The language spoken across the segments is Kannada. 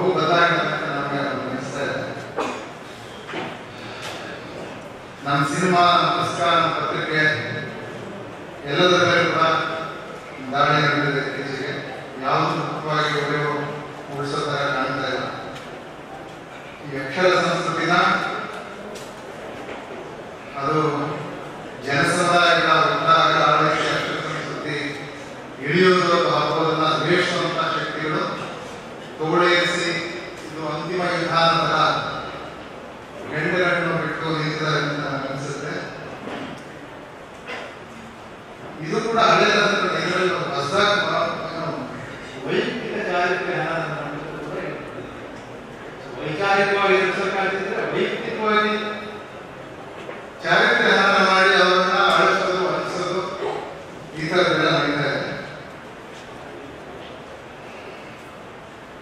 ಅವು ಬದಲಾವಣೆ ನಮಗೆ ಅನಿಸ್ತಾ ಇದೆ. ನಮ್ಮ ಸಿನಿಮಾ, ಪುಸ್ತಕ, ಪತ್ರಿಕೆ ಎಲ್ಲದರ ಮೇಲೆ ಕೂಡ ದಾಳಿ ನಡೆದಿದೆ. ಇತ್ತೀಚೆಗೆ ಯಾವುದು ಮುಖ್ಯವಾಗಿ ಉಳಿಯೋ ಉಳಿಸೋ ಥರ ಕಾಣ್ತಾ ಇಲ್ಲ. ಈ ಅಕ್ಷರ ಸಂಸ್ಕೃತಿನ ಅದು ಜನಸಮುದಾಯಗಳ ಒಟ್ಟಾಗ ಆಡಳಿತ ಅಕ್ಷರ ಸಂಸ್ಕೃತಿ ಇಳಿಯೋದು ಹಾಕೋದನ್ನ ದ್ವೇಷಿಸುವಂತ ಶಕ್ತಿಗಳು ತೋಳೇರಿಸಿ ಇದು ಅಂತಿಮ ವಿಧಾನದ ಗಂಟೆಗಳನ್ನು ಬಿಟ್ಟು ನಿಂತಿದ್ದಾರೆ ಅಂತ ನನಗೆ ಅನಿಸುತ್ತೆ. ಇದು ಕೂಡ ಹಳೆಯದಾದ ಇದರಲ್ಲಿ ಹೊಸದಾಗಿ ವೈಯಕ್ತಿಕ ಚಾರಿತ್ರ್ಯ ವೈಚಾರಿಕವಾಗಿ ಎದುರಿಸಬೇಕಾಗಿದ್ರೆ ವೈಯಕ್ತಿಕವಾಗಿ ಚಾರಿತ್ರ್ಯ ಹನನ ಮಾಡಿ ಅವರನ್ನ ಅಳಿಸೋದು, ಅನಿಸೋದು ಈ ಥರದ್ದೆಲ್ಲ ನಡೀತಾ ಇದೆ.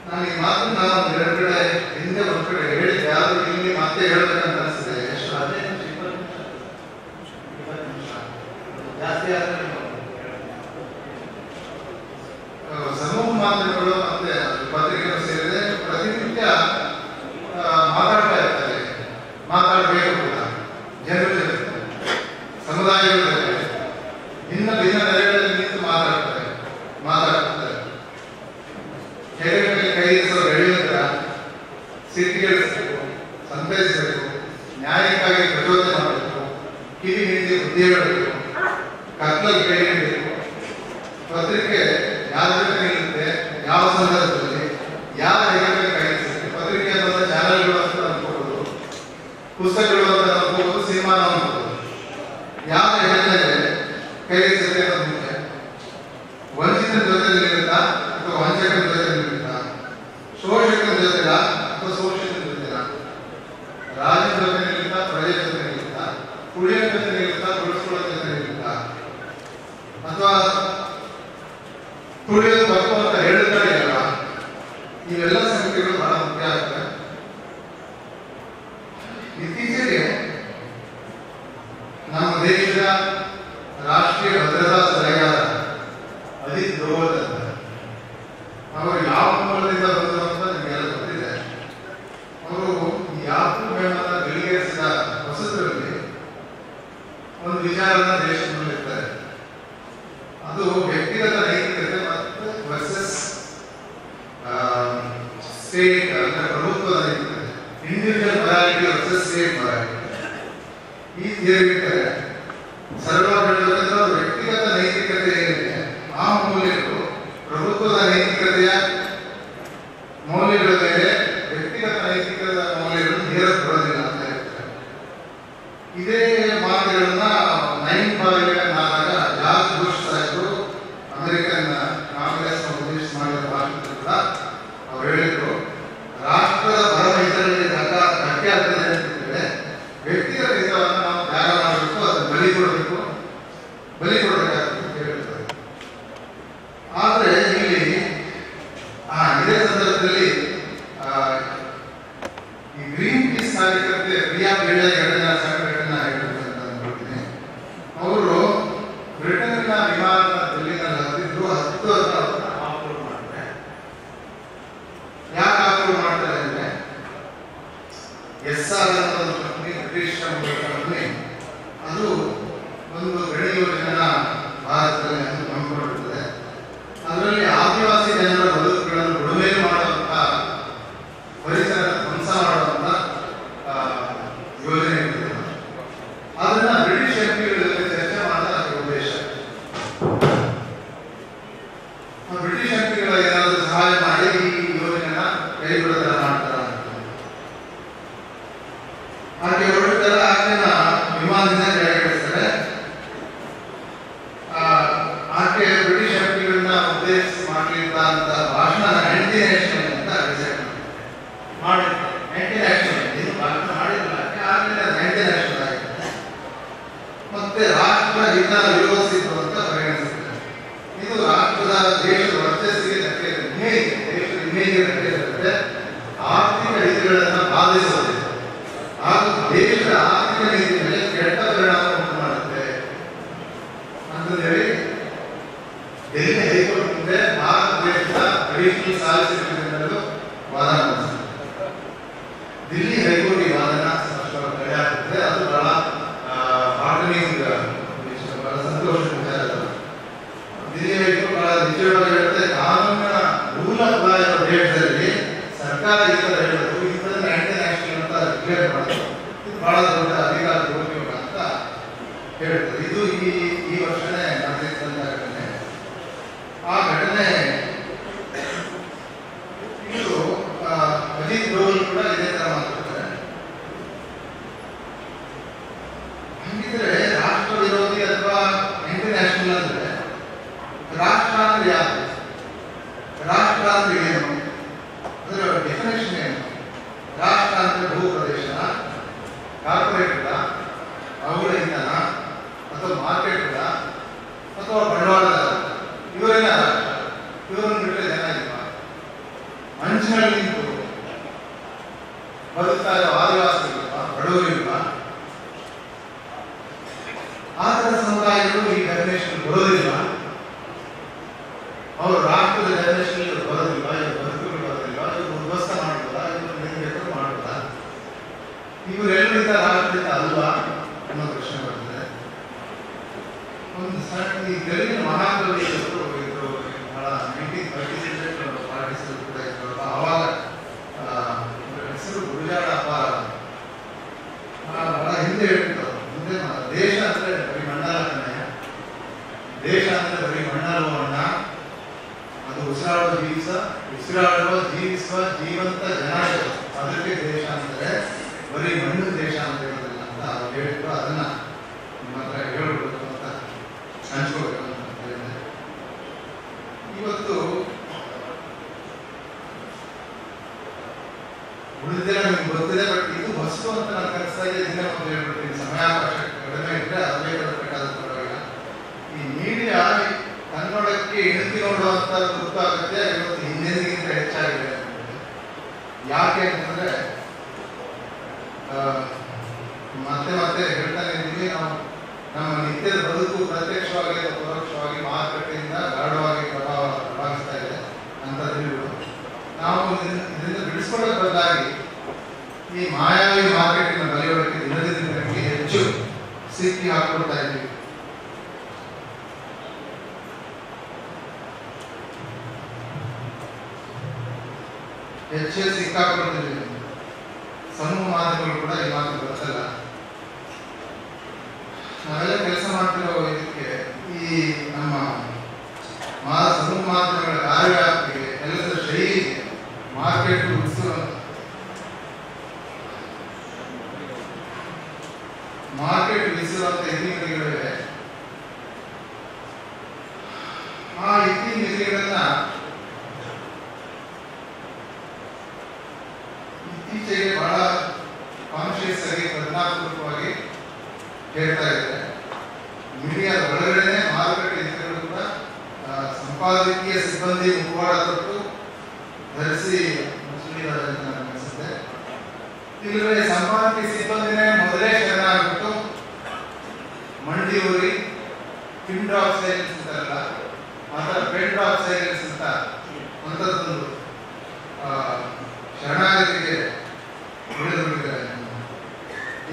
ನಾನು ಈ ಮಾತನ್ನ ಎರಡು ಕಡೆ ಹಿಂದೆ ಒಂದು ಕಡೆ ಹೇಳಿದ್ದೆ, ಆದ್ರೂ ಇಲ್ಲಿ ಮತ್ತೆ ಹೇಳ್ಬೇಕಂತ ಅನಿಸಿದೆ. ಎಷ್ಟು ಅದೇ ಜಾಸ್ತಿ ಆದ್ರೆ ಸಮೂಹ ಮಾಧ್ಯಮಗಳು ಮತ್ತೆ ಪತ್ರಿಕೆಗಳು ಸೇರಿದೆ ಪ್ರತಿನಿತ್ಯ ಮಾತಾಡ್ತಾ ಇರ್ತಾರೆ. ಮಾತಾಡಬೇಕು ಕೂಡ ಜನರ ಜೊತೆ, ಸಮುದಾಯಗಳ ಜೊತೆ ಭಿನ್ನ ಭಿನ್ನ ನೆಲೆಗಳಲ್ಲಿ ನಿಂತು ಮಾತಾಡ್ತಾರೆ. ಕೆರೆ ಮೇಲೆ ಕೈ ಇರಿಸೋ ಎಳೆಯುವುದರ ಸಿಟ್ಟಿಗಳಿಸಬೇಕು, ಸಂತೈಸಬೇಕು, ನ್ಯಾಯಕ್ಕಾಗಿ ಪ್ರಚೋದನೆ ಮಾಡಬೇಕು, ಕಿವಿ ಹಿಂದಿ ಬುದ್ಧಿ ಹೇಳಬೇಕು, ಕತ್ತಲಲ್ಲಿ ಕೈ ಹಿಡಬೇಕು. ಪತ್ರಿಕೆ ಯಾವ ಜೊತೆ ನಿಲ್ಲುತ್ತೆ, ಯಾವ ಸಂದರ್ಭದಲ್ಲಿ ಯಾವ ಹೆಗಲ ಕೈ ಇರಿಸುತ್ತೆ. ಪತ್ರಿಕೆ ಅಂತ ಚಾನಲ್ಗಳು ಅಂತ ಅನ್ಕೋಬಹುದು, ಪುಸ್ತಕಗಳು ಅಂತ ಅನ್ಕೋಬಹುದು, ಸಿನಿಮಾ ಅನ್ಕೋಬಹುದು. ಯಾವ ಹೆಗಲಲ್ಲಿ ಕೈ ಇರಿಸುತ್ತೆ ಅನ್ನೋದು ಮುಖ್ಯ. ವಂಚಿತರ ಜೊತೆ ನಿಲ್ಲುತ್ತಾ ಅಥವಾ ವಂಚಕರ ಜೊತೆ ನಿಲ್ಲುತ್ತಾ, ಶೋಷಕರ ಜೊತೆಲ ಅಥವಾ ಶೋಷಕರ ಜೊತೆಲ, ರಾಜ್ಯದ ಜೊತೆ ನಿಲ್ಲುತ್ತಾ, ಪ್ರಜೆ ಜೊತೆ ನಿಲ್ಲುತ್ತಾ, ಕುಡಿಯೋ ಜೊತೆ ನಿಲ್ಲುತ್ತಾ, ಬಳಸ್ಕೊಳ್ಳೋ ಜೊತೆ ನಿಲ್ಲುತ್ತಾ, ಅಥವಾ ತುಳಿಯೋದು ತಪ್ಪು ಅಂತ ಹೇಳ್ತಾರೆ ಅಲ್ಲ. ಇವೆಲ್ಲ ಸಂಗತಿಗಳು ಬಹಳ ಮುಖ್ಯ ಆಗ್ತವೆ. ಇತ್ತೀಚೆಗೆ ನಮ್ಮ ದೇಶದ ರಾಷ್ಟ್ರೀಯ ಭದ್ರತಾ ಸಲಹೆಗಾರ ಅಜಿತ್ ದೋವಲ್ ಅಂತ, ಅವರು ಯಾವ ಮೂಲದಿಂದ ಬಂದರು ಅಂತ ನಿಮಗೆಲ್ಲ ಗೊತ್ತಿದೆ. ಅವರು ಯಾಕೂ ಬೇಡದ ಗಳಿಗೆರಿಸಿದ ಹೊಸದರಲ್ಲಿ ಒಂದು ವಿಚಾರನ ದೇಶದ ಮುಂದಿರ್ತಾರೆ. ಅದು ವ್ಯಕ್ತಿಗತ ನೈತಿಕತೆ ಮತ್ತು ವರ್ಸಸ್ ಸ್ಟೇಟ್ ಅಂದ್ರೆ ಪ್ರಭುತ್ವದ ನೈತಿಕತೆ, individual morality versus state morality. ಈ ಥಿಯರಿ ಇರ್ತಾರೆ. ಸರಳವಾಗಿ ಹೇಳಬೇಕಂದ್ರೆ ವ್ಯಕ್ತಿಗತ ನೈತಿಕತೆ ಏನಿದೆ ಆ ಮೌಲ್ಯಗಳು ಪ್ರಭುತ್ವದ ನೈತಿಕತೆಯ ಮೌಲ್ಯಗಳ ಮೇಲೆ ವ್ಯಕ್ತಿಗತ ನೈತಿಕದ ಮೌಲ್ಯಗಳನ್ನು ಹೇರಕ್ಕೆ ಬರೋದಿಲ್ಲ ಅಂತ ಹೇಳ್ತಾರೆ. ಇದೇ ಮಾತುಗಳನ್ನ 9/11 ಆದಾಗ ಜಾರ್ಜ್ ಬುಷ್ ಸಾಹೇಬರು ಅಮೆರಿಕನ್ ಕಾಂಗ್ರೆಸ್ ಉದ್ದೇಶ ಮಾಡಿದ ಭಾಷಣದಲ್ಲಿ ಕೂಡ ಅವ್ರು ಹೇಳಿದ್ರು, ರಾಷ್ಟ್ರದ ಪರಮಹಿತರಲ್ಲಿ ಧಕ್ಕೆ ಆಗ್ತದೆ ಅಂತಿದ್ರೆ ವ್ಯಕ್ತಿಗತ ಹಿತವನ್ನು ನಾವು ತ್ಯಾಗ ಮಾಡಬೇಕು, ಅದನ್ನು ಬಲಿ ಕೊಡಬೇಕಾಗ್ತದೆ ಅಂತ ಹೇಳ್ತಾರೆ. ಆದ್ರೆ ಇಲ್ಲಿ ಇದೇ ಸಂದರ್ಭದಲ್ಲಿ ಈ ಗ್ರೀನ್ ಪೀಸ್ ಕಾರ್ಯಕರ್ತೆ ಪ್ರಿಯಾ ಬೇಡ ಎರಡನೇ ಸಂಘಟನೆ ಹೇಳಿರ್ಬೇಕಂತ ಅನ್ಕೊಳ್ತೀನಿ. ಅವರು ಬ್ರಿಟನ್ನ ವಿಮಾನದಲ್ಲಿ ಹತ್ತಿದ್ರು, ಅಪ್ಲೋಡ್ ಮಾಡ್ತಾರೆ. ಯಾಕೆ ಅಪ್ಲೋಡ್ ಮಾಡ್ತಾರೆ ಅಂದ್ರೆ SR ಅನ್ನೋ ಒಂದು ಕಂಪನಿ, ಬ್ರಿಟಿಷ್ ಕಂಪನಿ, ಅದು ಒಂದು ಗಣಿ ಯೋಜನೆನ ಭಾರತದಲ್ಲಿ ಹಮ್ಮಿಕೊಂಡಿರ್ತದೆ. ಅದರಲ್ಲಿ ಆದಿವಾಸಿ ಜನರ ಬದುಕುಗಳನ್ನು ಉಳುಮೆ ಮಾಡುವಂತ, ಪರಿಸರ ಧ್ವಂಸ ಮಾಡುವಂತ ಯೋಜನೆ ಇರ್ತದೆ. ಅದನ್ನ ಬ್ರಿಟಿಷ್ ಎಂಪಿಗಳ ಜೊತೆ ಚರ್ಚೆ ಮಾಡೋದು ಉದ್ದೇಶ. ಬ್ರಿಟಿಷ್ ಎಂಪಿಗಳ ಏನಾದರೂ ಸಹಾಯ ಮಾಡಿ ಈ ಯೋಜನೆನ ಕೈಗೊಳ್ಳೋದರ ಮಾಡ್ತಾರ. ಹಾಗೆ ಹೊರಡ್ತಾರ, ಆಕೆನ ವಿಮಾನದಿಂದ ಕೆಳಗಿಳಿಸ್ತಾರೆ. ಆಕೆ ಬ್ರಿಟಿಷ್ ಎಂಪಿಗಳನ್ನ ಉದ್ದೇಶಿಸಿ ಮಾಡಲಿದ್ದಂತ ಭಾಷಣ 19 ನ್ಯಾಷನಲ್ ಅಂತ ಡಿಸೈಡ್ ಮಾಡಿರ್ತಾರೆ. 19 ನ್ಯಾಷನಲ್ ಇದು ಭಾಷಣ ಮಾಡಿಲ್ಲ, ಆಮೇಲೆ 19 ನ್ಯಾಷನಲ್ ಆಗಿದೆ. ಮತ್ತೆ ರಾಷ್ಟ್ರ ಹಿತ ವಿರೋಧಿಸಿತು ಅಂತ ಪರಿಗಣಿಸುತ್ತಾರೆ. ಇದು ರಾಷ್ಟ್ರದ ದೇಶದ ವರ್ಚಸ್ಸಿಗೆ ಧಕ್ಕೆ, ದೇಶದ ಇಮೇಜ್ಗೆ ಧಕ್ಕೆ ಇರುತ್ತೆ, ಆರ್ಥಿಕ ಹಿತಗಳನ್ನು ಬಾಧಿಸುತ್ತದೆ, ಹಾಗೂ ದೇಶದ ಆರ್ಥಿಕ ನೀತಿ ಮೇಲೆ ಕೆಟ್ಟ ಪರಿಣಾಮ ಉಂಟು ಮಾಡುತ್ತೆ ಅಂತ ಹೇಳಿ ಡೆಲ್ಲಿ ಹೈಕೋರ್ಟ್ ಮುಂದೆ ಭಾರತ ದೇಶದ ಅಡಿಷನಲ್ ಸಾಲಿಸಿಟರ್ ಜನರಲ್ ವಾದ ನಡೆಸ್ತಾರೆ. ದಿಲ್ಲಿ ಹೈಕೋರ್ಟ್ ಈ ವಾದನ ಸ್ಪಷ್ಟವಾಗಿ ತಡೆ ಹಾಕುತ್ತೆ. ಅದು ಬಹಳ ಆರ್ಗನೈಸ್ಡ್ ಬಹಳ ಸಂತೋಷದ ವಿಚಾರ. ದಿಲ್ಲಿ ಹೈಕೋರ್ಟ್ ಬಹಳ ನಿಜವಾಗಿ ಹೇಳುತ್ತೆ, ಕಾನೂನಿನ ರೂಲ್ ಅಪ್ಲೈ ಆಗೋ ದೇಶದಲ್ಲಿ ಸರ್ಕಾರ ಈ ಥರ ಹೇಳೋದು ಇಂಥದನ್ನ ಆಂಟಿ ನ್ಯಾಷನಲ್ ಅಂತ ಡಿಕ್ಲೇರ್ ಮಾಡೋದು ಇದು ಬಹಳ ದೊಡ್ಡ ಅಧಿಕಾರ ದುರುಪಯೋಗ ಅಂತ ಹೇಳ್ತಾರೆ. ಇದು ಈ ವರ್ಷನೇ ನಡೆದಿದ್ದಂಥ ಘಟನೆ. ಆ ಘಟನೆ ಇದು ಅಜಿತ್ ಡೋವಲ್ ಕೂಡ ಇದೇ ತರ ಮಾತಾಡ್ತಾರೆ. ಹಂಗಿದ್ರೆ ರಾಷ್ಟ್ರ ವಿರೋಧಿ ಅಥವಾ ಇಂಟರ್ನ್ಯಾಷನಲ್ ಅಂದ್ರೆ ರಾಷ್ಟ್ರ ಅಂದ್ರೆ ಯಾರು? ರಾಷ್ಟ್ರ ಅಂದ್ರೆ ಏನು? ಅದರ ಡೆಫಿನೇಷನ್ ಏನು? ರಾಷ್ಟ್ರ ಅಂದ್ರೆ ಭೂ ಪ್ರದೇಶನ, ಕಾರ್ಪೊರೇಟ್ಗಳ, ಅವುಗಳ ಇಂಧನ ಅಥವಾ ಮಾರ್ಕೆಟ್ಗಳ ಅಥವಾ ಬಂಡವಾಳದ ಇವರೆಲ್ಲ ರಾಷ್ಟ್ರ. ಇವರನ್ನು ಬಿಟ್ಟರೆ ಜನ ಇಲ್ವಾ? ಅಂಚಿನಲ್ಲಿ ನಿಂತು ಬದುಕ್ತಾ ಇರೋ ಆದಿವಾಸಿಗಳಿಲ್ವಾ? ಬಡವರಿಲ್ವಾ? ಆ ಥರ ಸಮುದಾಯಗಳು ಈ ಡೆಫಿನೇಷನ್ ಬರೋದಿಲ್ಲ. ಅವರು ರಾಷ್ಟ್ರದ ಡೆಫಿನೇಷನ್ ಬರೋದಿಲ್ಲ. ಇವರು ಬದುಕುಗಳು ಬರೋದಿಲ್ಲ. ಇವರು ಉದ್ವಸ್ತ ಮಾಡ್ಬೋದಾ? ಇವರು ನಿರ್ಗತರು ಮಾಡ್ಬೋದಾ? ಇವರೆಲ್ಲರಿಂದ ರಾಷ್ಟ್ರದಿಂದ ಅಲ್ವಾ ಅನ್ನೋ ಪ್ರಶ್ನೆ ಬರ್ತದೆ. ಒಂದು ಸಣ್ಣ ಈ ತೆಲುಗಿನ ಮಹಾಕವಿ ಇದ್ರು ಬಹಳ 1930 ಪಾರ್ಟಿಸಿಪೇಟ್ ಕೂಡ ಇದ್ರು. ಆವಾಗ ಹೆಸರು ಗುರುಜಾಡ ಅಪಾರ ಬಹಳ ಹಿಂದೆ ಹೇಳ್ತಿದ್ರು. ಮುಂದೆ ದೇಶ ಅಂದ್ರೆ ಬರೀ ಮಂಡಲ ಕನ್ನಯ್ಯ, ದೇಶ ಅಂದ್ರೆ ಬರೀ ಮಂಡಲವ ಅಣ್ಣ, ಅದು ಉಸಿರಾಡುವ ಜೀವಿಸುವ ಜೀವಂತ ಜನ, ಅದಕ್ಕೆ ದೇಶ ಅಂದ್ರೆ ಬರೀ ಮಣ್ಣು ದೇಶ ಅಂತ ಹೇಳೋದಿಲ್ಲ ಅಂತ ಅವ್ರು ಹೇಳಿದ್ರು. ಅದನ್ನ ನಿಮ್ಮ ಹತ್ರ ಹೇಳ್ಬೇಕು ಅಂತ ಹಂಚ್ಕೋಬೇಕು ಅಂತ ಹೇಳಿದೆ. ಇವತ್ತು ಉಳಿದಿಲ್ಲ ನಿಮ್ಗೆ ಗೊತ್ತಿದೆ, ಬಟ್ ಇದು ವಸ್ತು ಅಂತ ನಾನು ಕನಸಾಗಿ ಇದನ್ನೇ ಒಂದು ಹೇಳ್ಬಿಡ್ತೀನಿ. ಸಮಯಾವಕಾಶ ಕಡಿಮೆ ಇದ್ರೆ ಅದೇ ಬೇಕಾದ ಪರವಾಗಿಲ್ಲ. ಈ ಮೀಡಿಯಾ ಕನ್ನಡಕ್ಕೆ ಇಣುಕಿ ನೋಡುವಂತ ಗೊತ್ತಾಗುತ್ತೆ. ಇವತ್ತು ಹಿಂದಿನಗಿಂತ ಹೆಚ್ಚಾಗಿದೆ. ಯಾಕೆ ಅಂತಂದ್ರೆ ಮತ್ತೆ ಮತ್ತೆ ಹೇಳ್ತಾನೆ ಇದ್ದೀವಿ, ನಾವು ನಮ್ಮ ನಿತ್ಯದ ಬದುಕು ಪ್ರತ್ಯಕ್ಷವಾಗಿ ಅಥವಾ ಪರೋಕ್ಷವಾಗಿ ಮಾರುಕಟ್ಟೆಯಿಂದ ಗಾಢವಾಗಿ ಪ್ರಭಾವಿಸ್ತಾ ಇದೆ ಅಂತ ತಿಳಿದು ನಾವು ಇದರಿಂದ ಬಿಡಿಸ್ಕೊಳ್ಳೋಕೆ ಬದಲಾಗಿ ಈ ಮಾಯಾವಿ ಮಾರ್ಕೆಟಿನ ಬಲಿಯೋಡಕ್ಕೆ ದಿನಕ್ಕೆ ಹೆಚ್ಚು ಸಿಕ್ಕಿ ಹಾಕೊಳ್ತಾ ಇದ್ದೀವಿ. ಹೆಚ್ಚು ಸಿಕ್ಕಾಕೊಳ್ತಿದ್ದೀವಿ. ಸಮೂಹ ಮಾಧ್ಯಮಗಳು ಕೂಡ ಈ ಮಾತು ಗೊತ್ತಲ್ಲ. ನಾವೆಲ್ಲ ಕೆಲಸ ಮಾಡ್ತಿರೋ ಇದಕ್ಕೆ ಈ ನಮ್ಮ ಸಮೂಹ ಮಾಧ್ಯಮಗಳ ಕಾರ್ಯವ್ಯಾಪ್ತಿಗೆ, ಕೆಲಸದ ಶೈಲಿಗೆ, ಮಾರ್ಕೆಟ್ ವಿಧಿಸುವಂತ ಇತಿಮಿತಿಗಳಿವೆ. ಆ ಇತಿಮಿತಿಗಳನ್ನ ಇತ್ತೀಚೆಗೆ ಬಹಳ ಕಾನ್ಶಿಯಸ್ ಆಗಿ ಪರಿಣಾಮಕಾರಿಯಾಗಿ ಹೇಳ್ತಾ ಇದ್ದಾರೆ. ಮೀಡಿಯಾದ ಒಳಗಡೆ ಮಾರುಕಟ್ಟೆ ಇತರಗಳು ಕೂಡ ಸಂಪಾದಕೀಯ ಸಿಬ್ಬಂದಿ ಮುಖವಾಡ ತೊಟ್ಟು ಧರಿಸಿ ಮುಸುಳಿದ್ದಾರೆ ಅಂತ ನನಗೆ ಅನಿಸುತ್ತೆ. ಇಲ್ಲಿ ಸಂಪಾದಕೀಯ ಸಿಬ್ಬಂದಿನೇ ಮೊದಲೇ ಶರಣಾಗ್ಬಿಟ್ಟು ಮಂಡಿ ಊರಿ ಪಿನ್ ಡ್ರಾಪ್ ಸೈಲೆನ್ಸ್ ಅಂತಾರಲ್ಲ, ಆ ಥರ ಪೆನ್ ಡ್ರಾಪ್ ಸೈಲೆನ್ಸ್ ಅಂತ ಅಂಥದ್ದೊಂದು ಶರಣಾಗತಿಗೆ ಉಳಿದುಬಿಟ್ಟಿದ್ದಾರೆ.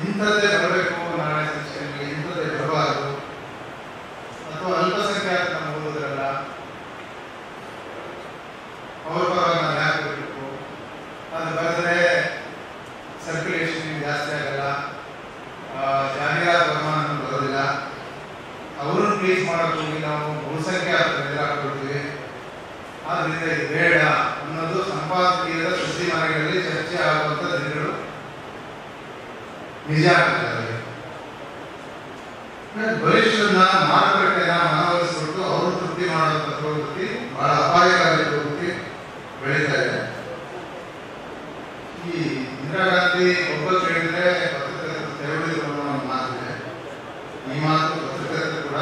ಇಂಥದ್ದೇ ಬರಬೇಕು ನಾಳೆ ಸೆಕ್ಷನ್ಗೆ, ಇಂಥದ್ದೇ ಬರಬಾರದು, ಅಥವಾ ಅಲ್ಪಸಂಖ್ಯಾತ ನಮ್ಮ ಓದೋದ್ರಲ್ಲ ಅವ್ರ ಪರವಾಗಿ ನಾವು ಯಾಕೆ ಬರಬೇಕು, ಅದು ಬರೆದ್ರೆ ಸರ್ಕ್ಯುಲೇಷನ್ ಜಾಸ್ತಿ ಆಗಲ್ಲ, ಜಾಹೀರಾತು ವರಮಾನ ಬರೋದಿಲ್ಲ, ಅವ್ರನ್ನ ಪ್ಲೀಸ್ ಮಾಡೋಕೆ ಹೋಗಿ ನಾವು ಬಹುಸಂಖ್ಯಾತ ಎದುರಾಗ್ಬಿಡ್ತೀವಿ, ಆದ್ರಿಂದ ಇದು ಬೇಡ ಅನ್ನೋದು ಸಂಪಾದಕೀಯದ ಸುದ್ದಿ ಮನೆಗಳಲ್ಲಿ ಚರ್ಚೆ ಆಗುವಂತ ದಿನಗಳು ನಿಜ ಆಗ್ತದೆ. ಬಲಿಷ್ಠರನ್ನ ಮಾರುಕಟ್ಟೆನ ಮನವೊಲಿಸ್ಬಿಟ್ಟು ಅವರು ತೃಪ್ತಿ ಮಾಡುವಂತ ಪ್ರವೃತ್ತಿ ಬಹಳ ಅಪಾಯಕಾರಿ ಪ್ರವೃತ್ತಿ ಬೆಳೀತಾ ಇದೆ. ಈ ಇಂದಿರಾ ಗಾಂಧಿ ಒಬ್ಬ ಕೇಳಿದ್ರೆ ಪತ್ರಕರ್ತರು ತೆರಳಿದ್ರು ಅನ್ನೋ ಒಂದು ಮಾತಿದೆ. ಈ ಮಾತು ಪತ್ರಕರ್ತರು ಕೂಡ,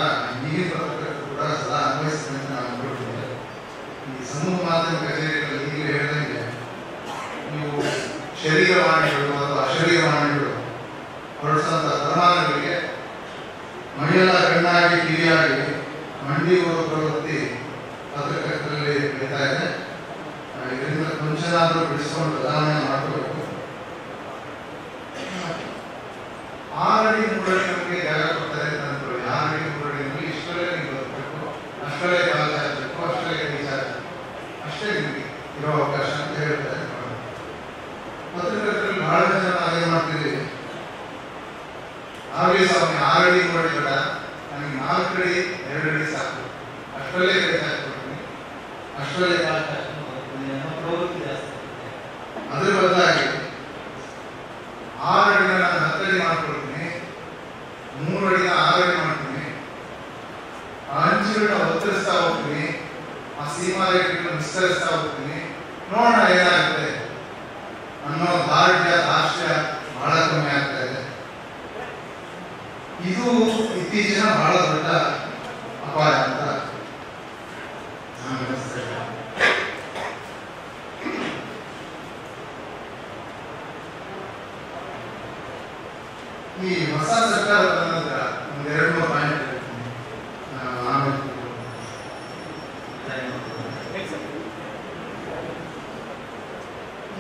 ಈಗಿನ ಪತ್ರಕರ್ತರು ಕೂಡ ಸದಾ ಅನ್ವಯಿಸಿದಂತೆ ನಾವು ನೋಡ್ತೀವಿ. ಈ ಸಮೂಹ ಮಾಧ್ಯಮ ಕಚೇರಿಗಳಲ್ಲಿ ಈಗಲೇ ಹೇಳಿದಂಗೆ ನೀವು ಶರೀರವಾಣಿಗಳು ಅಥವಾ ಅಶರೀರವಾಣಿಗಳು ಹೊರಡಿಸುವಂತ ಫರಮಾನುಗಳಿಗೆ ಮೈಯೆಲ್ಲ ಕಣ್ಣಾಗಿ ಕಿವಿಯಾಗಿ ಮಂಡಿ ಹೋಗುವ ಪ್ರವೃತ್ತಿ ಪತ್ರಕರ್ತರಲ್ಲಿ ಬೆಳೀತಾ ಇದೆ. ಇದರಿಂದ ಕೊಂಚನಾದರೂ ಬಿಡಿಸ್ಕೊಂಡು ಬದಲಾವಣೆ ಮಾಡಬೇಕು. 6 ಅಡಿ 3 ಅಡಿ ನಮಗೆ ಜಾಗ ಕೊಡ್ತಾರೆ ಅಂತ ಅಂದ್ಕೊಳ್ಳಿ. 6 ಅಡಿ 3 ಅಡಿ ನಮಗೆ ಇಷ್ಟರಲ್ಲೇ ನೀವು ಬದುಕಬೇಕು, ಅಷ್ಟರಲ್ಲೇ ಕಾಲ ಚಾಚಬೇಕು, ಅಷ್ಟರಲ್ಲೇ ಕೈ ಚಾಚಬೇಕು, ಅಷ್ಟೇ ನಿಮಗೆ ಇರೋ ಅವಕಾಶ ಅಂತ ಹೇಳ್ತಾರೆ. ಪತ್ರಕರ್ತರಲ್ಲಿ ಬಹಳ ಜನ ಹಾಗೆ ಮಾಡ್ತಿದ್ದೀವಿ. ಆಗಲಿ ಸ್ವಾಮಿ 6 ಅಡಿ 3 ಅಡಿ ಬೇಡ, ನನಗೆ 4 ಅಡಿ 2 ಅಡಿ ಸಾಕು, ಅಷ್ಟರಲ್ಲೇ ಕೈ ಚಾಚ್ಕೊಡ್ತೀನಿ, ಅಷ್ಟರಲ್ಲೇ ಕಾಲ ಚಾಚ್ಕೊಂಡು ಅನ್ನೋ ಪ್ರವೃತ್ತಿ ಜಾಸ್ತಿ. ಅದ್ರ ಬದಲಾಗಿ 6 ಅಡಿನ ನಾನು 10 ಅಡಿ ಮಾಡ್ಕೊಡ್ತೀನಿ, 3 ಅಡಿನ 6 ಅಡಿ ಮಾಡ್ತೀನಿ, ಆ ಅಂಚುಗಳನ್ನ ಒತ್ತರಿಸ್ತಾ ಹೋಗ್ತೀನಿ, ಆ ಸೀಮಾ ರೇಖೆಗಳನ್ನ ವಿಸ್ತರಿಸ್ತಾ ಹೋಗ್ತೀನಿ, ನೋಡೋಣ ಏನಾಗುತ್ತೆ ಅನ್ನೋ ದಾರ್ಢ್ಯ ದಾರ್ಷ್ಟ್ಯ ಬಹಳ ಕಮ್ಮಿ ಆಗ್ತಾ ಇದೆ. ಇದು ಇತ್ತೀಚಿನ ಬಹಳ ದೊಡ್ಡ ಅಪಾಯ ಅಂತ ನಾನು ಅನಿಸ್ತೇನೆ. ಈ ಹೊಸ ಸರ್ಕಾರ ಬಂದ ನಂತರ ಒಂದು 2-3 ಪಾಯಿಂಟ್ ಹೇಳ್ತೀನಿ.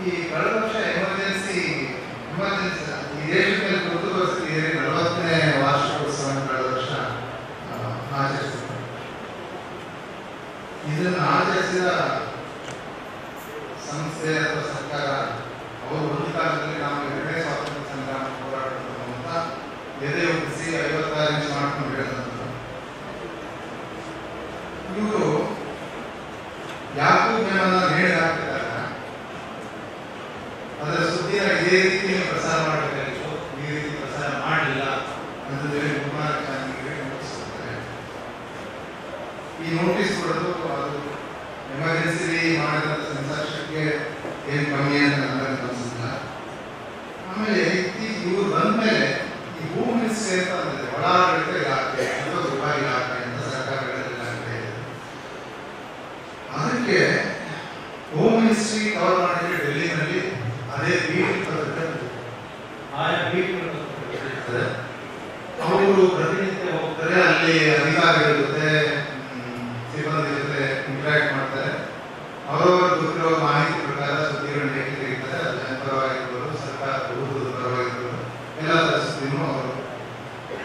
ಈ ಕಳೆದ ವರ್ಷ ಎಮರ್ಜೆನ್ಸಿ ಈ ದೇಶದ ಮೇಲೆ ತುರ್ತು ಪರಿಸ್ಥಿತಿ 40ನೇ ವಾರ್ಷಿಕೋತ್ಸವ ಕಳೆದ ವರ್ಷ ಆಚರಿಸಿದ್ರು. ಇದನ್ನು ಆಚರಿಸಿದ ಸಂಸ್ಥೆ ಅಥವಾ ಸರ್ಕಾರ ಅವರು ಒಂದು ಕಾಲದಲ್ಲಿ ನಾವು 2ನೇ ಸ್ವಾತಂತ್ರ್ಯ ಸಂಗ್ರಾಮ ಹೋರಾಟವನ್ನು ಅಂತ ಎದೆ ಒಪ್ಪಿಸಿ 56 ಇಂಚ್ ಮಾಡ್ಕೊಂಡು ಹೇಳಿದಂಥದ್ದು. ಇವರು ಯಾಕೂ ಮೇಲನ್ನ ನೇಣು ಹಾಕ್ತಿದ್ದಾರೆ. ಅದರ ಸುದ್ದಿನ ಇದೇ ರೀತಿ ಪ್ರಸಾರ ಮಾಡಬೇಕಾಗಿತ್ತು, ಈ ರೀತಿ ಪ್ರಸಾರ ಮಾಡಲಿಲ್ಲ ಅಂತಂದೇಳಿ ಗುರುನಾಥ ಚಾನಲ್ಗೆ ನೋಟಿಸ್ ಕೊಡ್ತಾರೆ. ಈ ನೋಟಿಸ್ ಕೊಡೋದು ಅದು ಎಮರ್ಜೆನ್ಸಿ ಮಾಡಿದ ಸೆನ್ಸಾರ್ಶಿಪ್ಗೆ ಏನು ಕಮ್ಮಿ ಅಂತ ನನಗೆ ಅನಿಸಿಲ್ಲ. ಆಮೇಲೆ ಇವರು ಬಂದ್ಮೇಲೆ ಈ ಹೋಮ್ ಮಿನಿಸ್ಟ್ರಿ ಅಂತ ಅಂದಿದೆ, ಒಳಾಡಳಿತ ಇಲಾಖೆ ಅಥವಾ ಗೃಹ ಇಲಾಖೆ ಅಂತ ಸರ್ಕಾರಗಳ ಇಲಾಖೆ ಇದೆ. ಅದಕ್ಕೆ ಹೋಮ್ ಮಿನಿಸ್ಟ್ರಿ ಕವರ್ ಮಾಡಿದ್ರೆ ಡೆಲ್ಲಿನಲ್ಲಿ ಅದೇ ಬೀಟ್ ಆಯಾ ಬೀಟ್ಗಳು ಅವರು ಪ್ರತಿನಿತ್ಯ ಹೋಗ್ತಾರೆ, ಅಲ್ಲಿ ಅಧಿಕಾರಿಗಳ ಜೊತೆ ಸಿಬ್ಬಂದಿ ಜೊತೆ ಇಂಟ್ರಾಕ್ಟ್ ಮಾಡ್ತಾರೆ. ಅವರವರು ಗೊತ್ತಿರೋ ಮಾಹಿತಿ ಪ್ರಕಾರ ಸುದ್ದಿಗಳನ್ನ ಹೇಗೆ ತೆಗಿತಾರೆ, ಅದು ಜನಪರವಾಗಿರ್ಬೋದು, ಸರ್ಕಾರ ಹುಡುಗರ ಪರವಾಗಿರ್ಬೋದು, ಎಲ್ಲ ಥರ ಸುದ್ದಿನೂ ಅವರು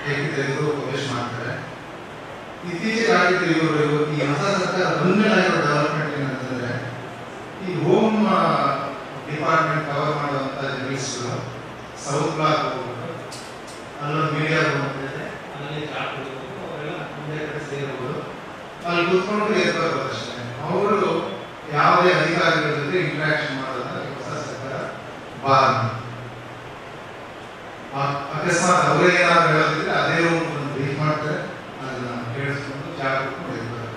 ಹೇಗೆ ತೆಗೆದು ಪಬ್ಲಿಷ್ ಮಾಡ್ತಾರೆ. ಇತ್ತೀಚೆಗೆ ಆಗಿದ್ದು ಇವರು ಈ ಹೊಸ ಸರ್ಕಾರ ಬಂದ್ಮೇಲೆ ಆಗಿರೋ ಡೆವಲಪ್ಮೆಂಟ್ ಏನಂತಂದ್ರೆ, ಈ ಹೋಮ್ ಡಿಪಾರ್ಟ್ಮೆಂಟ್ ಕವರ್ ಮಾಡುವಂಥ ಜರ್ನಲಿಸ್ಟ್ಗಳು ಸೌತ್ ಬ್ಲಾಕ್ ಹೋಗ್ಬೋದು, ಅಲ್ಲೊಂದು ಮೀಡಿಯಾ ರೂಮ್ ಇದೆ, ಅಲ್ಲಿ ಚಾಟ್ ಕೊಡ್ಬೋದು, ಅವರೆಲ್ಲ ಮುಂದೆ ಕಡೆ ಸೇರ್ಬೋದು, ಅಲ್ಲಿ ಕೂತ್ಕೊಂಡು ಏರ್ಬರ್ಬೋದು ಅಷ್ಟೇ. ಅವರು ಯಾವುದೇ ಅಧಿಕಾರಿಗಳ ಜೊತೆ ಇಂಟ್ರಾಕ್ಷನ್ ಮಾಡೋದನ್ನ ಹೊಸ ಸರ್ಕಾರ ಬಾರ್. ಅಕಸ್ಮಾತ್ ಅವರೇ ಏನಾದ್ರು ಹೇಳೋದಿದ್ರೆ ಅದೇ ರೂಮ್ ಒಂದು ಬ್ರೀಫ್ ಮಾಡ್ತಾರೆ, ಅದನ್ನ ಕೇಳಿಸ್ಕೊಂಡು ಚಾ ಕೊಟ್ಕೊಂಡು ಇರ್ತಾರೆ.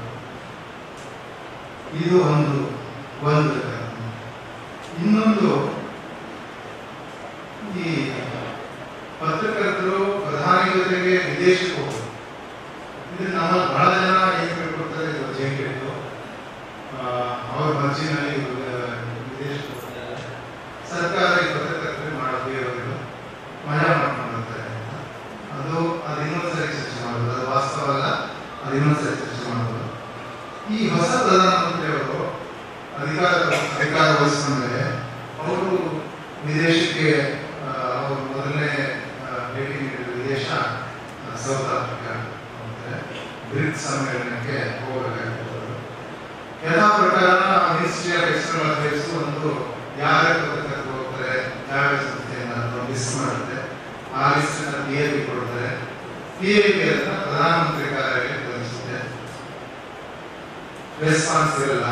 ಇದು ಒಂದು ಇನ್ನೊಂದು, ಈ ಪತ್ರಕರ್ತರು ಪ್ರಧಾನಿ ಜೊತೆಗೆ ವಿದೇಶಕ್ಕೆ ಹೋಗೋದು, ಇದನ್ನ ನಮ್ಮಲ್ಲಿ ಬಹಳ ಜನ ಏನು ತಿಳ್ಕೊಡ್ತಾರೆ, ಇದು ಜೈಲಿಟ್ಟು ಅವ್ರ ಮರ್ಜಿನಲ್ಲಿ ವಿದೇಶಕ್ಕೆ ಹೋಗ್ತಾರೆ. ಸರ್ಕಾರ ಈ ಪತ್ರಕರ್ತರಿಗೆ ಮಾಡೋ ಬೇರೆಯವರು ಮಜಾ ಮಾಡ್ಕೊಂಡಿರ್ತಾರೆ ಅಂತ ಅದು ಇನ್ನೊಂದ್ಸರಿ ಚರ್ಚೆ ಮಾಡೋದು, ಅದು ವಾಸ್ತವ ಅಲ್ಲ, ಅದು ಇನ್ನೊಂದ್ಸರಿ ಚರ್ಚೆ ಮಾಡೋದು. ಈ ಹೊಸ ಪ್ರಧಾನಮಂತ್ರಿಯವರು ಅಧಿಕಾರ ವಹಿಸಿಕೊಂಡ್ರೆ ಅವರು ವಿದೇಶಕ್ಕೆ ಅವರು ಮೊದಲನೇ ಭೇಟಿ ನೀಡಿದ ವಿದೇಶ ಸೌತ್ ಆಫ್ರಿಕಾ ಅಂದರೆ ಬ್ರಿಕ್ಸ್ ಸಮ್ಮೇಳನಕ್ಕೆ ಹೋಗಬೇಕಾಗಿತ್ತು. ಎಲ್ಲ ಪ್ರಕಾರ ಮಿನಿಸ್ಟ್ರಿ ಆಫ್ ಎಕ್ಸ್ಟರ್ನಲ್ ಅಫೇರ್ಸ್ ಒಂದು ಯಾರೇ ಪತ್ರಕರ್ತರು ಹೋಗ್ತಾರೆ ಯಾವ ಸಂಸ್ಥೆಯನ್ನು ಲಿಸ್ಟ್ ಮಾಡುತ್ತೆ, ಆ ಲಿಸ್ಟನ್ನು PIB ಕೊಡ್ತಾರೆ. PIB ಅದನ್ನು ಪ್ರಧಾನಮಂತ್ರಿ ಕಾರ್ಯಾಲಯಕ್ಕೆ ಕಳಿಸುತ್ತೆ. ರೆಸ್ಪಾನ್ಸ್ ಇರಲ್ಲ,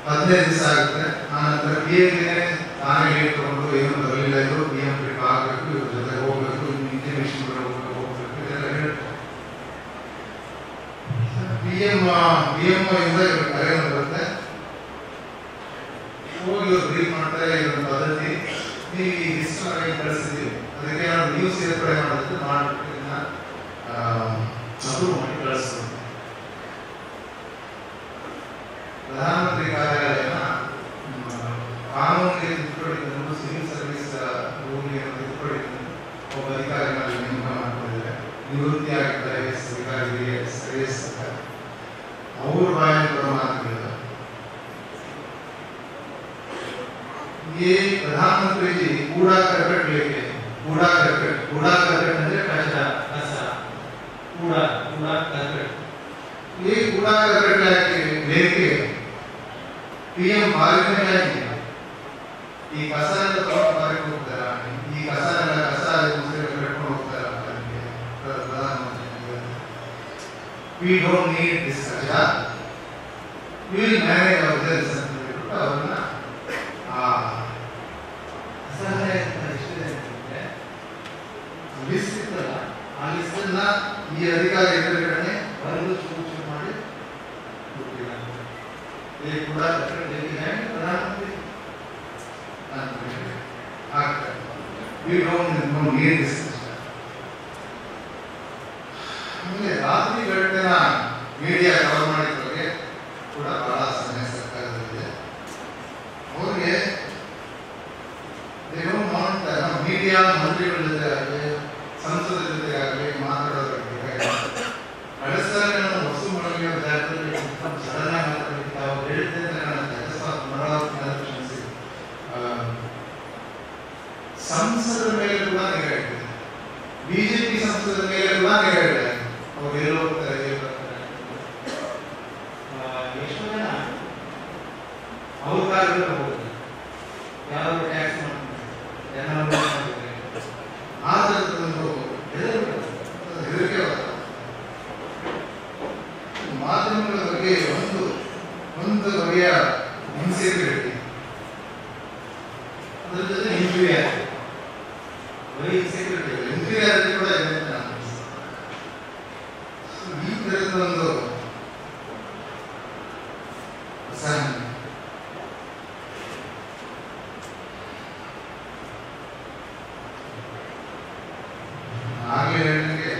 15 ದಿವಸ ಆಗುತ್ತೆ. ಆ ನಂತರ PIBನೇ ತಾನೇ ಲೀಡ್ ತಗೊಂಡು ಏನು ಬರಲಿಲ್ಲ, ಇವರು PM ಟ್ರಿಪ್ ಆಗಬೇಕು, ಇವ್ರ ಜೊತೆ ಹೋಗ್ಬೇಕು, ಇಂಟಿಮೇಷನ್ ಹೋಗ್ಬೇಕು, ಇದೆಲ್ಲ ಹೇಳ್ತಾರೆ. BMO ಇಂದ ಇವ್ರ ಕರೆಯನ್ನು ಬರುತ್ತೆ, ಹೋಗಿ ಇವ್ರು ಬ್ರೀಫ್ ಮಾಡ್ತಾರೆ. ಇದೊಂದು ಪದ್ಧತಿ, ನೀವು ಈ ಲಿಸ್ಟ್ ಕಳಿಸಿದ್ದೀವಿ, ಅದಕ್ಕೆ ನಾವು ನ್ಯೂಸ್ ಸೇರ್ಪಡೆ ಮಾಡೋದಕ್ಕೆ ಮಾಡಿಬಿಟ್ಟು ಇದನ್ನ ಅಪ್ರೂವ್ ಮಾಡಿ ಕಳಿಸ್ತೀವಿ. ಪ್ರಧಾನಮಂತ್ರಿ ಕಾರ್ಯಾಲಯನ ಕಾನೂನಿಗೆ ತಿದ್ದುಪಡಿ ಸಿವಿಲ್ ಸರ್ವಿಸ್ ರೂಲ್ಗೆ ತಿದ್ದುಪಡಿ ಒಬ್ಬ ಅಧಿಕಾರಿಗಳಲ್ಲಿ ನೇಮಕ ಮಾಡಿಕೊಂಡಿದ್ದಾರೆ. ನಿವೃತ್ತಿ ಆಗಿದ್ದಾರೆ ಅಧಿಕಾರಿಗೆ ಸರ್ವಿಸ್ ಅವ್ರ ಬಾಯಲ್ಲಿ ಬರೋ ಮಾತುಗಳು ये प्रधानमंत्री जी कूड़ा करकट लेके कूड़ा करकट ಅಂದ್ರೆ कचरा कस कूड़ा करकट ये कूड़ा करकट लेके पीएम भारत में जाएंगे ಈ ಕಸನೆಲ್ಲ ತಗೊಂಡು ಮಾರಕ್ಕೆ ಹೋಗ್ತಾರ ಈ ಕಸನೆಲ್ಲ ಕಸ ಮುಸ್ಲಿಂ ಕಟ್ಕೊಂಡು ಹೋಗ್ತಾರ ಪ್ರಧಾನಮಂತ್ರಿ we don't need this kachra we will manage our business ಅಂತ ಹೇಳ್ಬಿಟ್ಟು ಅವ್ರನ್ನ ಅಸಹಾಯ ಇಷ್ಟೇ ಅಂದ್ರೆ ಲಿಸ್ಟ್ ಇತ್ತಲ್ಲ ಆ ಲಿಸ್ಟ್ ಅನ್ನ ಈ ಅಧಿಕಾರಿ ಎದುರುಗಡೆ ಬರೆದು ಸೂಚನೆ ಮಾಡಿ ये कूड़ा करकट लेके जाएंगे प्रधानमंत्री we don't need this ಆಮೇಲೆ ರಾತ್ರಿ ಘಟನೆನ ಮೀಡಿಯಾ ಕವರ್ ಮಾಡಿದ್ದವರಿಗೆ ಕೂಡ ಬಹಳ ಸಮಯ ಸರ್ಕಾರದಲ್ಲಿದೆ ಅವ್ರಿಗೆ ಮೀಡಿಯಾ ಮಂತ್ರಿಗಳ ಜೊತೆ ಆಗಲಿ ಸಂಸದ ಜೊತೆ ಆಗಲಿ ಮಾತಾಡೋದಕ್ಕೆ ಕಳೆದ ಸಲ ನಾನು ವಸು ಮೊಳಗಿನ ಜಾಗದಲ್ಲಿ ಸಡನ್ ಆಗಿ ಮಾತಾಡಲಿಕ್ಕೆ ಅವ್ರು ಹೇಳಿದ್ದೆ ನನ್ನ ಕ್ಷಮಿಸಿ ಸಂಸದರ ಮೇಲೆ ಕೂಡ ನಿಗಾ ಇಟ್ಟಿದೆ ಬಿಜೆಪಿ ಸಂಸದರ ಮೇಲೆ ಕೂಡ ನಿಗಾ ಇಟ್ಟಿದೆ ಅವ್ರು ಎಲ್ಲಿ ಹೋಗ್ತಾರೆ ಎಷ್ಟೋ ಜನ ಅವ್ರ ಕಾರ್ಯಗಳು ಹೋಗ್ತಾರೆ ಯಾರು ಟ್ಯಾಕ್ಸ್ ಮಾಡ್ತಾರೆ ಆ ಥರದೊಂದು ಹೆದರಿಕೆ ಮಾಧ್ಯಮಗಳ ಬಗ್ಗೆ ಒಂದು ಬಗೆಯ ಇನ್ಸೆಕ್ಯೂರಿಟಿ ಅದರ ಜೊತೆ ಇನ್ಫೀರಿಯಾರಿಟಿ ಬರೀ ಇನ್ಫೀರಿಯಾರಿಟಿ ಕೂಡ ಇದೆ ಅಂತ ನಾನು ಈ ಥರದ ಒಂದು ಅಸಹನೆ ಆಗಲೇ ಹೇಳಿದಂಗೆ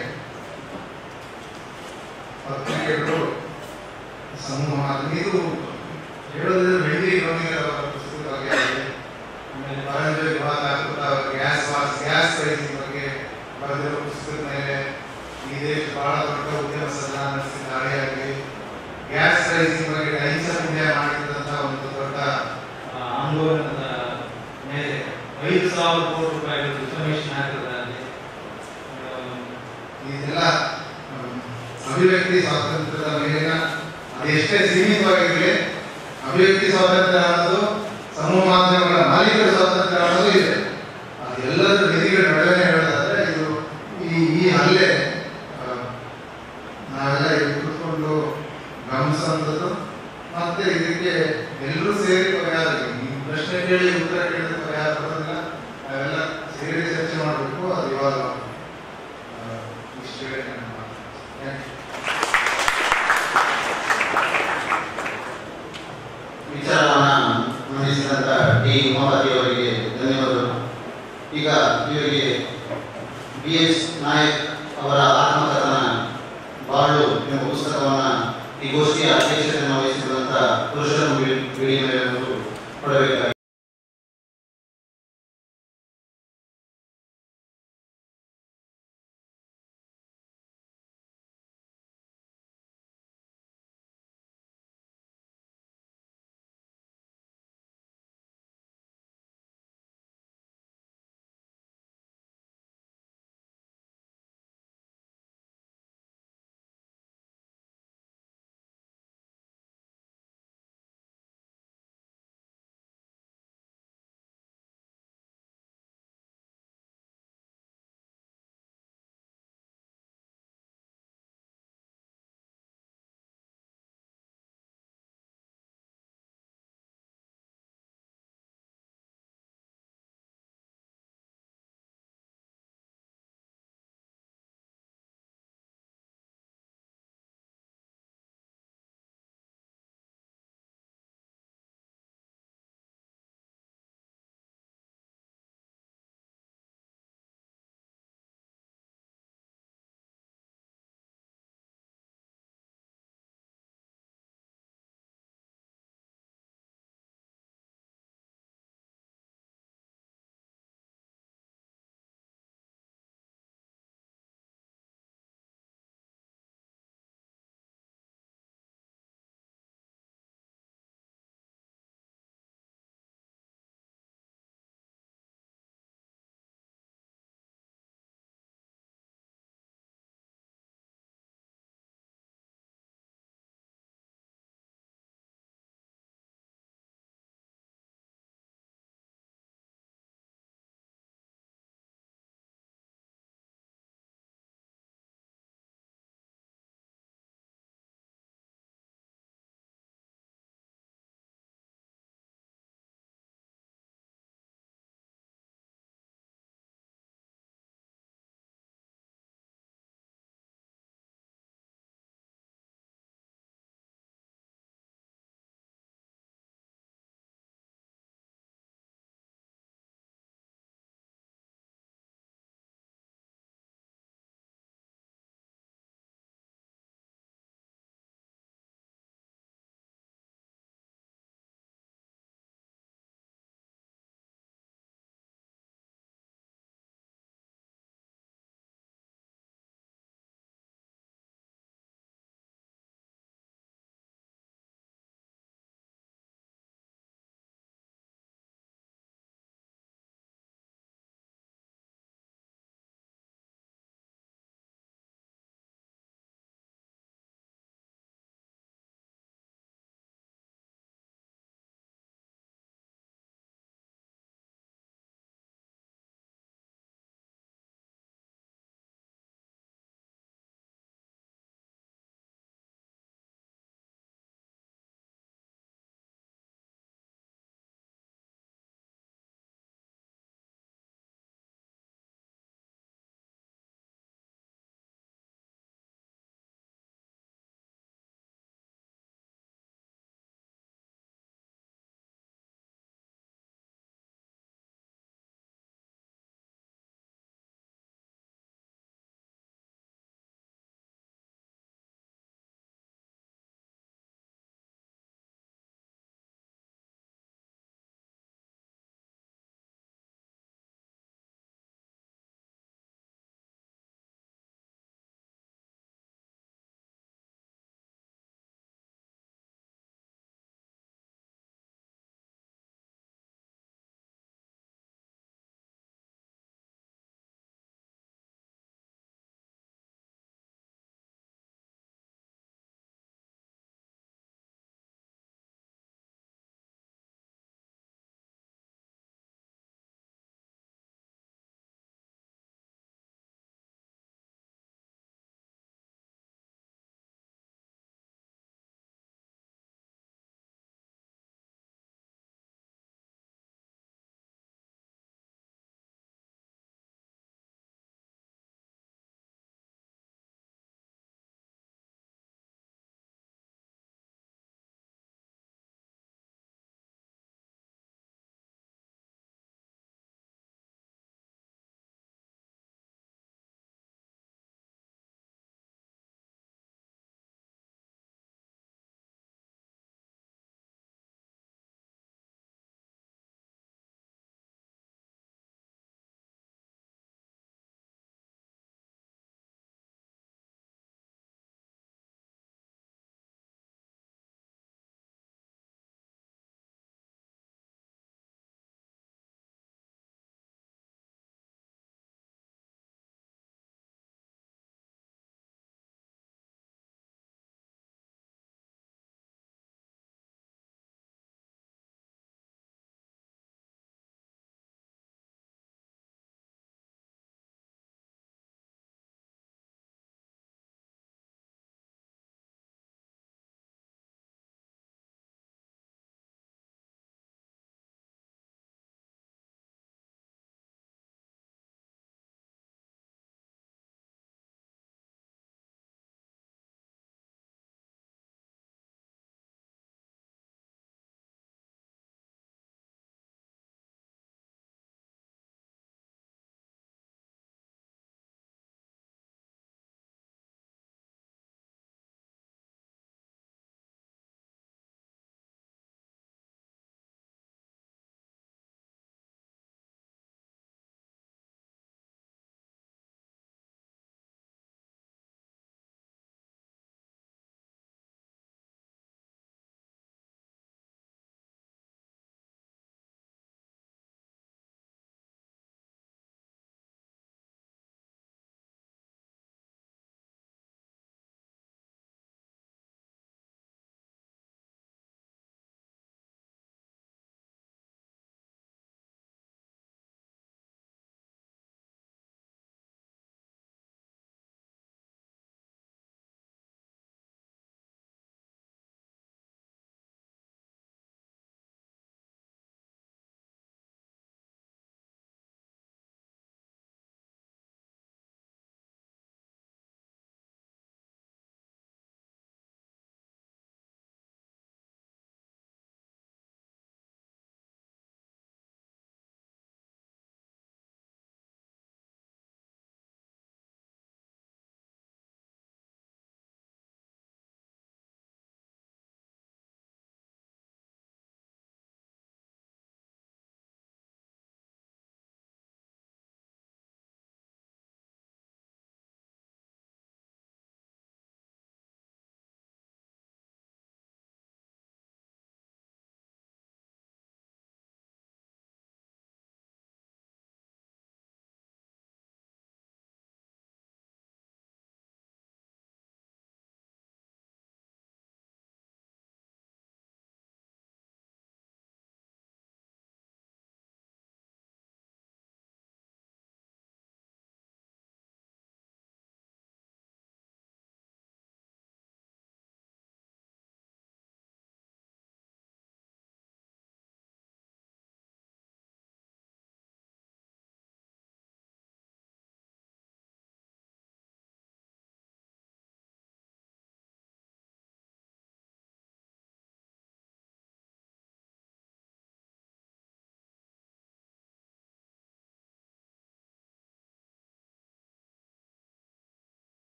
ಪತ್ರಿಕೆಗಳು ಸಮೂಹ ಇದು ಹೇಳೋದ್ರೆ ಬೆಳ್ಳಿ ಪುಸ್ತಕದ ಬಗ್ಗೆ ಆಗಿದೆ ಆಮೇಲೆ ಬರಲಿರೋ ವಿವಾದ ಗ್ಯಾಸ್ ಪ್ರೈಸಿಂಗ್ ಬಗ್ಗೆ ಬರೆದಿರೋ ಪುಸ್ತಕದ ಮೇಲೆ ಈ ದೇಶ ಬಹಳ ದೊಡ್ಡ ಉದ್ಯಮ ಸದನ ನಡೆಸಿದ ದಾಳಿಯಾಗಲಿ ಗ್ಯಾಸ್ ಪ್ರೈಸಿಂಗ್ ಬಗ್ಗೆ ಟೈಮ್ಸ್ ಆಫ್ ಇಂಡಿಯಾ ಮಾಡಿದಂತಹ ಒಂದು ದೊಡ್ಡ ಆಂದೋಲನದ ಮೇಲೆ 5,000 ಕೋಟಿ ರೂಪಾಯಿಗಳು ಡಿಫಾಮೇಷನ್ ಆಗಿರೋದಾಗಲಿ ಇದೆಲ್ಲ ಅಭಿವ್ಯಕ್ತಿ ಸ್ವಾತಂತ್ರ್ಯದ ಮೇಲಿನ ಅದೆಷ್ಟೇ ಸೀಮಿತವಾಗಿರಲಿ ಅಭಿವ್ಯಕ್ತಿ ಸ್ವಾತಂತ್ರ್ಯ ಅನ್ನೋದು ಸಮೂಹ ಮಾಧ್ಯಮಗಳ ಮಾಲೀಕರ ಸ್ವಾತಂತ್ರ್ಯ ಅನ್ನೋದು ಇದೆ ಅದೆಲ್ಲರ ನಿಧಿಗಳ ನಡುವೆ ಹೇಳೋದಾದ್ರೆ ಇದು ಈ ಹಲ್ಲೆ ನಾವೆಲ್ಲ ಕೂತ್ಕೊಂಡು ಗಮನಿಸುವಂಥದ್ದು ಮತ್ತೆ ಇದಕ್ಕೆ ಎಲ್ಲರೂ ಸೇರಿ ಪರಿಹಾರ ಈ ಪ್ರಶ್ನೆ ಕೇಳಿ ಉತ್ತರ ಕೇಳಿದ ಪರಿಹಾರ ಬರೋದಿಲ್ಲ ನಾವೆಲ್ಲ ಸೇರಿ ಚರ್ಚೆ ಮಾಡಬೇಕು ಅದು ಇವಾಗ ಇಷ್ಟು ಹೇಳಿ ನಾನು ವಿಚಾರವನ್ನು ಮಂಡಿಸಿದಂತ ಡಿ ಉಮಾಪತಿ ಅವರಿಗೆ ಧನ್ಯವಾದಗಳು. ಈಗ ಇವರಿಗೆ BS ನಾಯಕ್ ಅವರ ಆತ್ಮಕಥನ ಬಾಳು ಎಂಬ ಪುಸ್ತಕವನ್ನು ಈ ಗೋಷ್ಠಿಯ ಅಧ್ಯಕ್ಷತೆಯನ್ನು ವಹಿಸಿರುವಂತಹ ಪುರುಷರು ಕೊಡಬೇಕಾಗಿದೆ.